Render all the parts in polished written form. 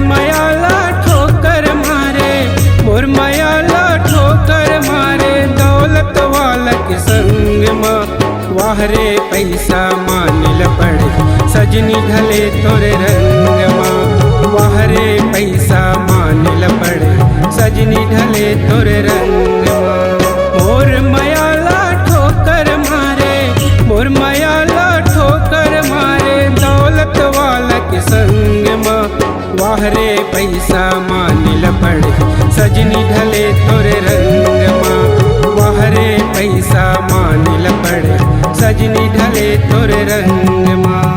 मयाला ठोकर मारे, मोर मयाला ठोकर मारे, दौलत वाला के संग माँ वाहरे पैसा मानिल पड़े, सजनी ढले तोरे रंग माँ वाहरे पैसा मानिल पड़े, सजनी ढले तोरे रंग माँ। मोर मयाला ठोकर मारे, मोर मयाला ठोकर मारे, दौलत वाला के संग माँ वाहरे पैसा मानिल पड़े, सजनी ढले तोरे रंग माँ वाहरे पैसा मानिल पड़े, सजनी ढले तोरे रंग माँ।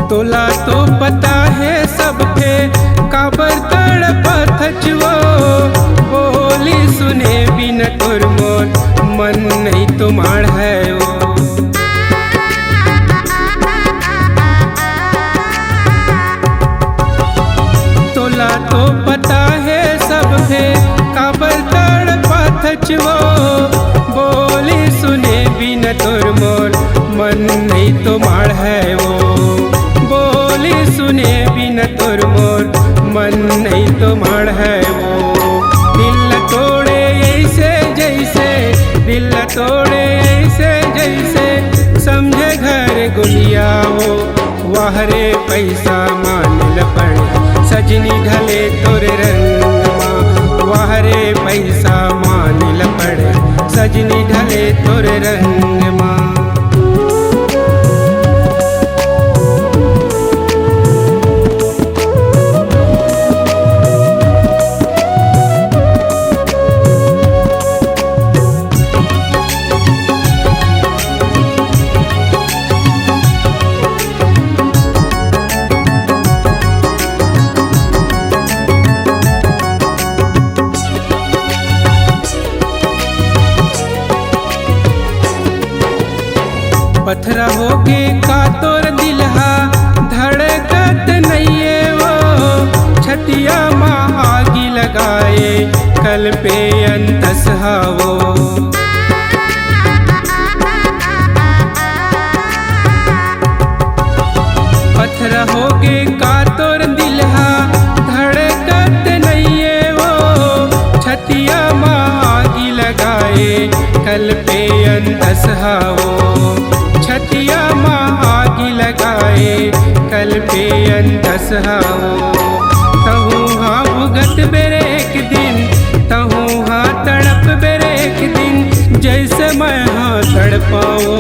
तोला तो पता है सबके काबर तड़पत हचवो, बोली सुने बिन तोर मोर मन नहीं तुम्हार है वो। तोला तो पता है सबके काबर तड़पत हचवो, बोली सुने बिन तोर मोर मन नहीं तुम्हार है वो। बोली सुने बिन तोर मोर मन नहीं तुम्हार है वो। दिल तोड़े ऐसे जैसे, दिल तोड़े ऐसे जैसे, समझे घर गुलिया हो वाहरे पैसा मानिल पड़े, सजनी ढले तोरे रंग माँ वाहरे पैसा मानिल पड़े, सजनी ढले तोरे रंग माँ। पत्थरा होके का तोर दिलहा धड़कत नहीं वो, छतिया माँ आगी लगाए कल पे अंतस वो। पत्थरा होके का तोर दिलहा धड़कत नहीं वो, छतिया माँ आगी लगाए कल पे अंतस वो। छतिया माँ आगी लगाए कल पे अंतस हो। तहूँ हाँ भुगत बेरे एक दिन, तहूँ हाँ तड़प बेरे एक दिन, जैसे मैं हाँ तड़पाओ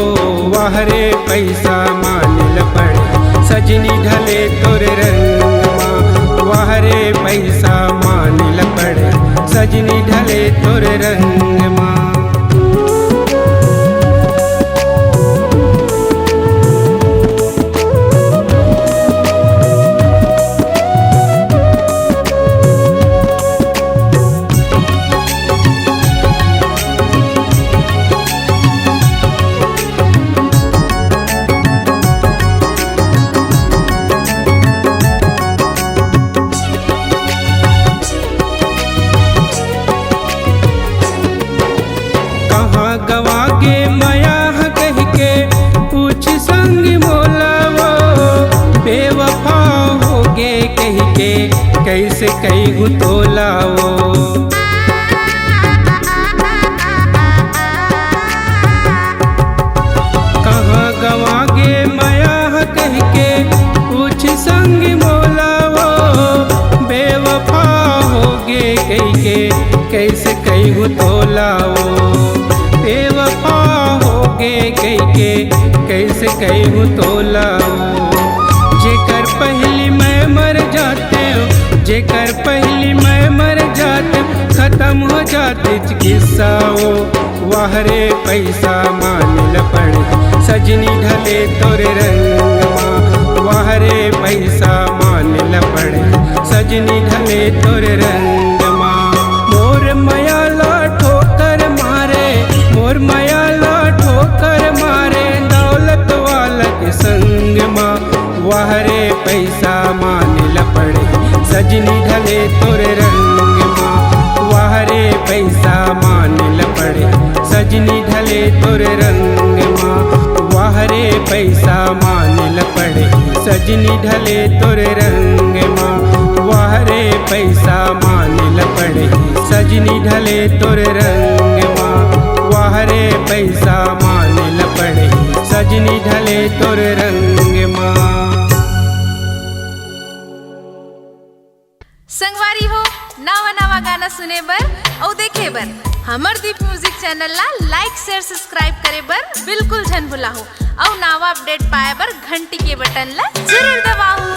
वाहरे पैसा मानिल पड़े, सजनी ढले तोरे रंग माँ वाहरे पैसा मानिल पड़े, सजनी ढले तोरे रंग माँ। गवा के माया कह के पूछ संग मोला वो, बेवफा हो गे कह के कैसे कहूँ तोला वो। कहाँ गवा गे माया कह के पूछ संग मोला वो, बेवफा हो गे कह के कैसे कहूँ तोला वो। बेवफा हो गे कह के कैसे कहूँ तोला वो। जेकर पहली मैं मर जाते हो, जेकर पहली मैं मर जाते, खत्म हो जाते किस्सा वो वाहरे पैसा मानिल पड़े, सजनी ढले तोरे रंग माँ वाहरे पैसा मानिल पड़े, सजनी ढले तोर रंग माँ। मोर माया ला ठोकर मारे, मोर माया ला ठोकर मारे, दौलत वाला के संग माँ। वाहरे पैसा मानिल पड़े, सजनी ढले तोर रंग माँ। वाहरे पैसा मानिल पड़े, सजनी ढले तोर रंग माँ। वाहरे पैसा मानिल पड़े, सजनी ढले तोर रंग माँ। वाहरे पैसा मानिल पड़े, सजनी ढले तोर रंग माँ। वाहरे पैसा मानिल पड़े, सजनी ढले तोर रंग माँ। संगवारी हो नवा नवा गाना सुने बर और देखे बर हमर दीप म्यूजिक चैनल ला लाइक शेयर सब्सक्राइब करे बर बिल्कुल झन भुलाहो और नवा अपडेट पाए बर घंटी के बटन ला जरूर दबाओ।